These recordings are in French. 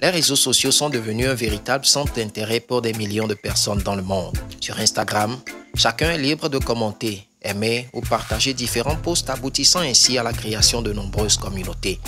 Les réseaux sociaux sont devenus un véritable centre d'intérêt pour des millions de personnes dans le monde. Sur Instagram, chacun est libre de commenter, aimer ou partager différents posts aboutissant ainsi à la création de nombreuses communautés.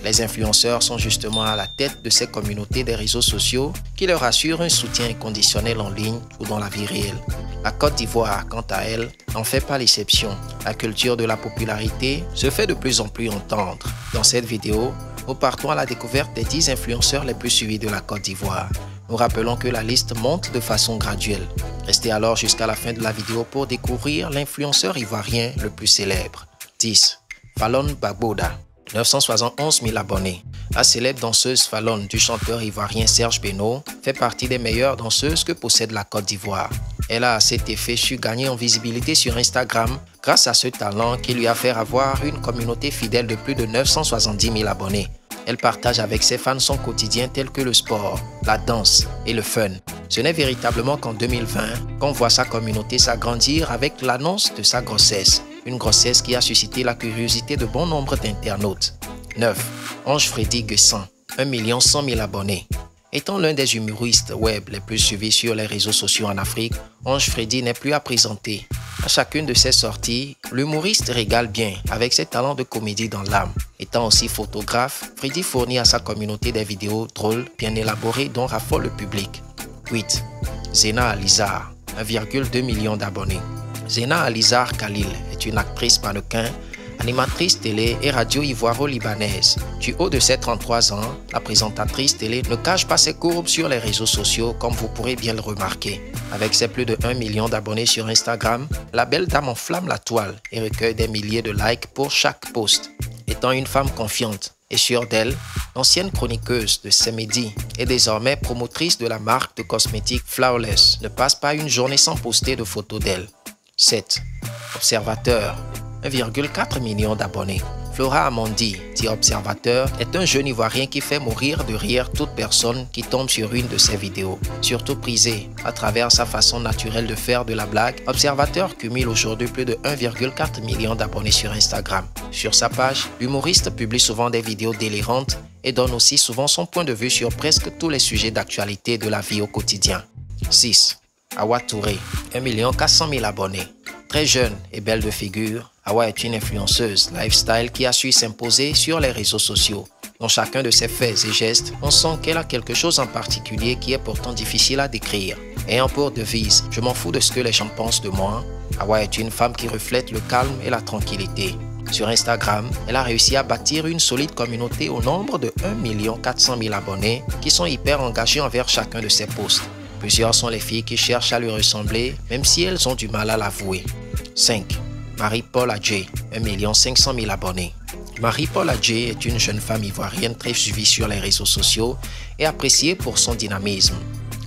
Les influenceurs sont justement à la tête de ces communautés des réseaux sociaux qui leur assurent un soutien inconditionnel en ligne ou dans la vie réelle. La Côte d'Ivoire, quant à elle, n'en fait pas l'exception. La culture de la popularité se fait de plus en plus entendre. Dans cette vidéo, nous partons à la découverte des 10 influenceurs les plus suivis de la Côte d'Ivoire. Nous rappelons que la liste monte de façon graduelle. Restez alors jusqu'à la fin de la vidéo pour découvrir l'influenceur ivoirien le plus célèbre. 10. Fallon Gbagboda, 971 000 abonnés. La célèbre danseuse Fallon du chanteur ivoirien Serge Beno fait partie des meilleures danseuses que possède la Côte d'Ivoire. Elle a à cet effet su gagner en visibilité sur Instagram grâce à ce talent qui lui a fait avoir une communauté fidèle de plus de 970 000 abonnés. Elle partage avec ses fans son quotidien tel que le sport, la danse et le fun. Ce n'est véritablement qu'en 2020 qu'on voit sa communauté s'agrandir avec l'annonce de sa grossesse. Une grossesse qui a suscité la curiosité de bon nombre d'internautes. 9. Ange Freddy Guessan, 1 100 000 abonnés. Étant l'un des humoristes web les plus suivis sur les réseaux sociaux en Afrique, Ange Freddy n'est plus à présenter. À chacune de ses sorties, l'humoriste régale bien avec ses talents de comédie dans l'âme. Étant aussi photographe, Freddy fournit à sa communauté des vidéos drôles, bien élaborées dont raffole le public. 8. Zena Alizar, 1,2 million d'abonnés. Zena Alizar Khalil est une actrice mannequin, animatrice télé et radio ivoiro-libanaise. Du haut de ses 33 ans, la présentatrice télé ne cache pas ses courbes sur les réseaux sociaux comme vous pourrez bien le remarquer. Avec ses plus de 1 million d'abonnés sur Instagram, la belle dame enflamme la toile et recueille des milliers de likes pour chaque post. Étant une femme confiante et sûre d'elle, l'ancienne chroniqueuse de Semedi et désormais promotrice de la marque de cosmétiques Flawless ne passe pas une journée sans poster de photos d'elle. 7. Observateur, 1,4 million d'abonnés. Flora Amandi, dit Observateur, est un jeune Ivoirien qui fait mourir de rire toute personne qui tombe sur une de ses vidéos. Surtout prisé à travers sa façon naturelle de faire de la blague, Observateur cumule aujourd'hui plus de 1,4 million d'abonnés sur Instagram. Sur sa page, l'humoriste publie souvent des vidéos délirantes et donne aussi souvent son point de vue sur presque tous les sujets d'actualité de la vie au quotidien. 6. Awa Touré, 1 400 000 abonnés. Très jeune et belle de figure, Awa est une influenceuse lifestyle qui a su s'imposer sur les réseaux sociaux. Dans chacun de ses faits et gestes, on sent qu'elle a quelque chose en particulier qui est pourtant difficile à décrire. Ayant pour devise « Je m'en fous de ce que les gens pensent de moi », Awa est une femme qui reflète le calme et la tranquillité. Sur Instagram, elle a réussi à bâtir une solide communauté au nombre de 1 400 000 abonnés qui sont hyper engagés envers chacun de ses posts. Plusieurs sont les filles qui cherchent à lui ressembler, même si elles ont du mal à l'avouer. 5. Marie-Paul Adjei, 1 500 000 abonnés. Marie-Paul Adjei est une jeune femme ivoirienne très suivie sur les réseaux sociaux et appréciée pour son dynamisme.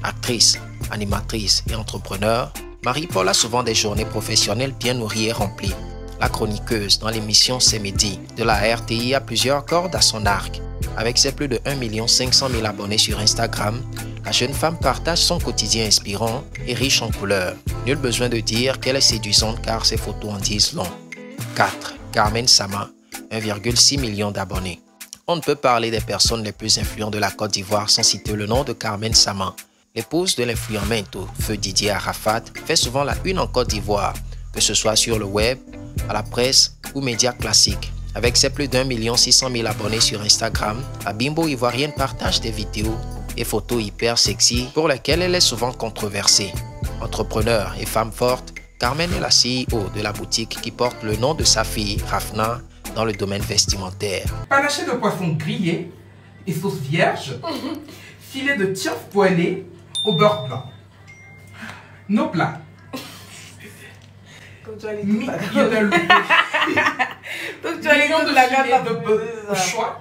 Actrice, animatrice et entrepreneur, Marie-Paul a souvent des journées professionnelles bien nourries et remplies. La chroniqueuse dans l'émission C'est Midi de la RTI a plusieurs cordes à son arc. Avec ses plus de 1 500 000 abonnés sur Instagram, la jeune femme partage son quotidien inspirant et riche en couleurs. Nul besoin de dire qu'elle est séduisante car ses photos en disent long. 4. Carmen Sama, 1,6 million d'abonnés. On ne peut parler des personnes les plus influentes de la Côte d'Ivoire sans citer le nom de Carmen Sama. L'épouse de l'influent Mento, feu Didier Arafat, fait souvent la une en Côte d'Ivoire, que ce soit sur le web, à la presse ou médias classiques. Avec ses plus d'1 600 000 abonnés sur Instagram, la bimbo ivoirienne partage des vidéos et photos hyper sexy pour lesquelles elle est souvent controversée. Entrepreneur et femme forte, Carmen est la CEO de la boutique qui porte le nom de sa fille, Rafna, dans le domaine vestimentaire. Panaché de poisson grillé et sauce vierge, filet de tierce poêlée au beurre blanc. Nos plats. Millions de filets de bœuf au choix,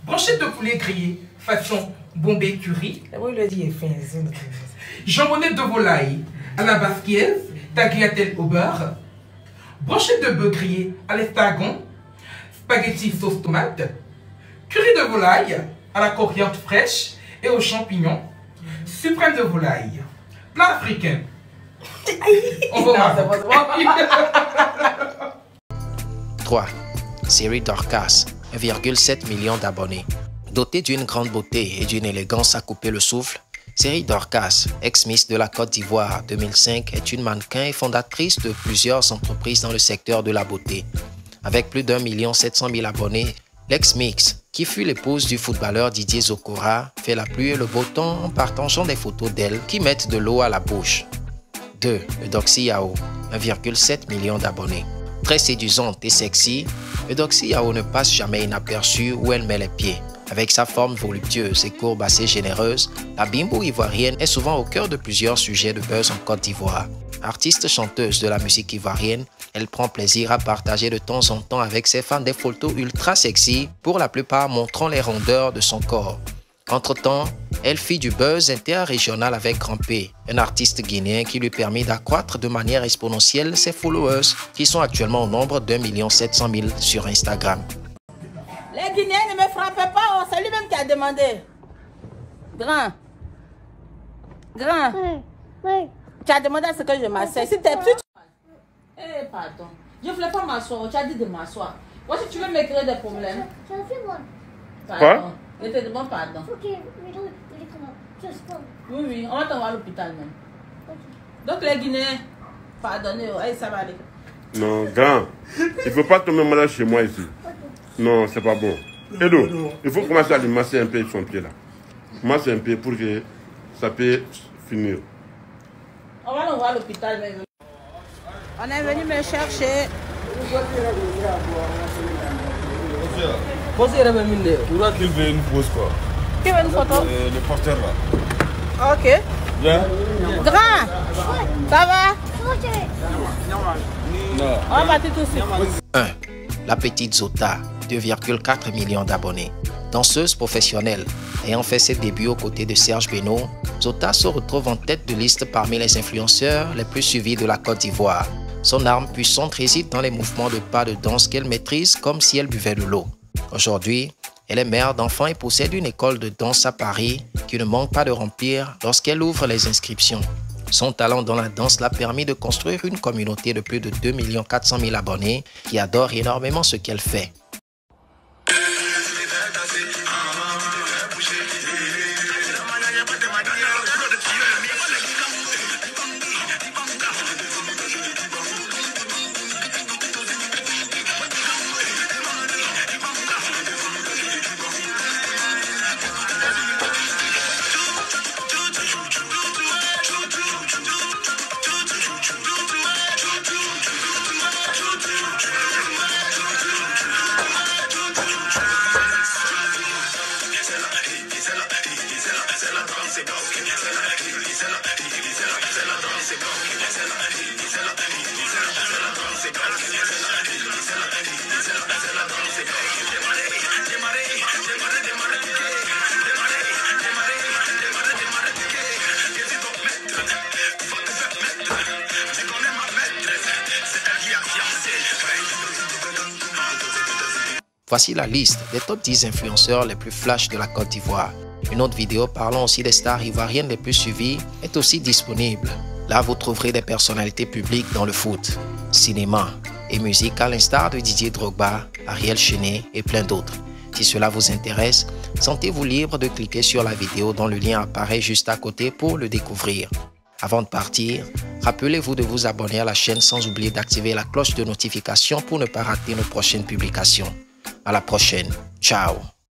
brochettes de poulet grillé façon Bombay curry, jambonnette de volaille à la basquiaise, tagliatelle au beurre, brochettes de bœuf grillé à l'estragon, spaghetti sauce tomate, curry de volaille à la coriandre fraîche et aux champignons, suprême de volaille, plat africain. On va 3. Série Dorcas, 1,7 million d'abonnés. Dotée d'une grande beauté et d'une élégance à couper le souffle, Série Dorcas, ex-Miss de la Côte d'Ivoire 2005, est une mannequin et fondatrice de plusieurs entreprises dans le secteur de la beauté. Avec plus d'1,7 million abonnés, l'ex-Mix, qui fut l'épouse du footballeur Didier Zokora, fait la pluie et le beau temps en partageant des photos d'elle qui mettent de l'eau à la bouche. 2. Eudoxie Yao, 1,7 million d'abonnés. Très séduisante et sexy, Eudoxie Yao ne passe jamais inaperçue où elle met les pieds. Avec sa forme voluptueuse et courbe assez généreuse, la bimbo ivoirienne est souvent au cœur de plusieurs sujets de buzz en Côte d'Ivoire. Artiste chanteuse de la musique ivoirienne, elle prend plaisir à partager de temps en temps avec ses fans des photos ultra sexy, pour la plupart montrant les rondeurs de son corps. Entre-temps, elle fit du buzz interrégional avec Grand P, un artiste guinéen qui lui permit d'accroître de manière exponentielle ses followers, qui sont actuellement au nombre d'1,7 million sur Instagram. Les Guinéens ne me frappent pas, c'est lui-même qui a demandé. Grand. Oui. Tu as demandé à ce que je m'asseye. Si t'es plus... Eh, pardon. Je ne voulais pas m'asseoir, tu as dit de m'asseoir. Moi, si tu veux me créer des problèmes... Je fais bon. Pardon. Je te demande pardon. Ok, mais donc, il est comment? Juste bon. Oui, on va t'envoyer à l'hôpital même. Donc les Guinéens, pardonnez, allez, ça va aller. Non, grand, il ne faut pas tomber malade chez moi ici. Non, c'est pas bon. Edo, il faut commencer à lui masser un peu son pied là. Masser un peu pour que ça puisse finir. On va l'envoyer à l'hôpital même. On est venu me chercher. Tu vois qu'il veut une pause quoi. Qui veut une photo? Le porteur là. Ok. Viens. Grand, ça va? Non. On va partir tout de suite. 1. La petite Zota, 2,4 millions d'abonnés. Danseuse professionnelle, ayant fait ses débuts aux côtés de Serge Beno, Zota se retrouve en tête de liste parmi les influenceurs les plus suivis de la Côte d'Ivoire. Son arme puissante réside dans les mouvements de pas de danse qu'elle maîtrise comme si elle buvait de l'eau. Aujourd'hui, elle est mère d'enfants et possède une école de danse à Paris qui ne manque pas de remplir lorsqu'elle ouvre les inscriptions. Son talent dans la danse l'a permis de construire une communauté de plus de 2,4 millions abonnés qui adorent énormément ce qu'elle fait. Voici la liste des top 10 influenceurs les plus flash de la Côte d'Ivoire. Une autre vidéo parlant aussi des stars ivoiriennes les plus suivies est aussi disponible. Là, vous trouverez des personnalités publiques dans le foot, cinéma et musique à l'instar de Didier Drogba, Ariel Chenet et plein d'autres. Si cela vous intéresse, sentez-vous libre de cliquer sur la vidéo dont le lien apparaît juste à côté pour le découvrir. Avant de partir, rappelez-vous de vous abonner à la chaîne sans oublier d'activer la cloche de notification pour ne pas rater nos prochaines publications. À la prochaine. Ciao.